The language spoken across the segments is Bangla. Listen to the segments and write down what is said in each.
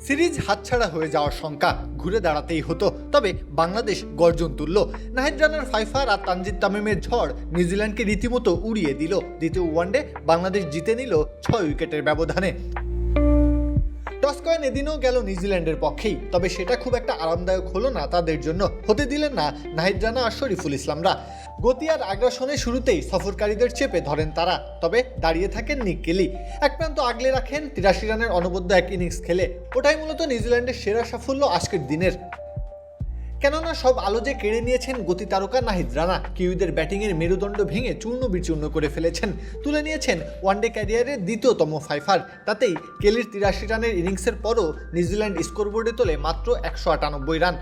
সিরিজ হাতছাড়া হয়ে যাওয়ার শঙ্কা ঘুরে দাঁড়াতেই হতো, তবে বাংলাদেশ গর্জন তুলল। নাহিদ রানার ফাইফার আর তানজিদ তামিমের ঝড় নিউজিল্যান্ডকে রীতিমতো উড়িয়ে দিল। দ্বিতীয় ওয়ানডে বাংলাদেশ জিতে নিল 6 উইকেটের ব্যবধানে। টস কয়েন এদিনও গেল নিউজিল্যান্ডের পক্ষেই, তবে সেটা খুব একটা আরামদায়ক হলো না তাদের জন্য। হতে দিলেন না নাহিদ রানা আর শরীফুল ইসলামরা। গতি আর আগ্রাসনের শুরুতেই সফরকারীদের চেপে ধরেন তারা, তবে দাঁড়িয়ে থাকেন নিক কেলি। এক প্রান্ত আগলে রাখেন 83 রানের অনবদ্য এক ইনিংস খেলে। ওটাই মূলত নিউজিল্যান্ডের সেরা সাফল্য আজকের দিনের। কেননা সব আলো যে কেড়ে নিয়েছেন গতি তারকা নাহিদ রানা। কিউইদের ব্যাটিংয়ের মেরুদণ্ড ভেঙে চূর্ণ বিচূর্ণ করে ফেলেছেন। তুলে নিয়েছেন ওয়ানডে ক্যারিয়ারের দ্বিতীয়তম ফাইফার। তাতেই কেলির 83 রানের ইনিংসের পরও নিউজিল্যান্ড স্কোরবোর্ডে তোলে মাত্র 198 রান।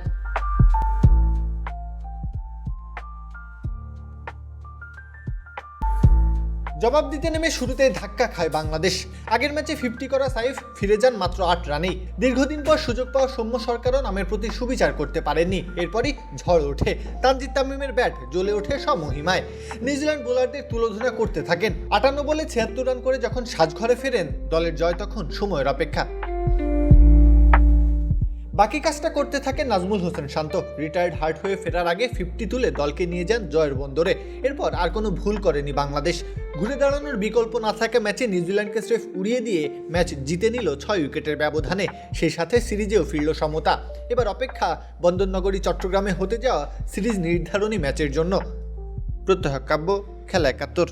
জবাব দিতে নেমে শুরুতেই ধাক্কা খায় বাংলাদেশ। আগের ম্যাচে 50 করা সাইফ ফিরে যান মাত্র 8 রানেই। দীর্ঘদিন পর সুযোগ পাওয়া সৌম্য সরকারও নামের প্রতি সুবিচার করতে পারেননি। এরপরই ঝড় ওঠে। তানজিদ তামিমের ব্যাট জ্বলে ওঠে স্বমহিমায়। নিউজিল্যান্ড বোলারদের তুলোধনা করতে থাকেন। 58 বলে 76 রান করে যখন সাজঘরে ফেরেন দলের জয় তখন সময়ের অপেক্ষা। বাকি কাজটা করতে থাকেন নাজমুল হোসেন শান্ত। রিটায়ার্ড হার্ট হয়ে ফেরার আগে 50 তুলে দলকে নিয়ে যান জয়ের বন্দরে। এরপর আর কোনো ভুল করেনি বাংলাদেশ। ঘুরে দাঁড়ানোর বিকল্প না থাকা ম্যাচে নিউজিল্যান্ডকে স্রেফ উড়িয়ে দিয়ে ম্যাচ জিতে নিল 6 উইকেটের ব্যবধানে। সেই সাথে সিরিজেও ফিরল সমতা। এবার অপেক্ষা বন্দরনগরী চট্টগ্রামে হতে যাওয়া সিরিজ নির্ধারণী ম্যাচের জন্য। প্রত্যহ কাব্য, খেলা 71।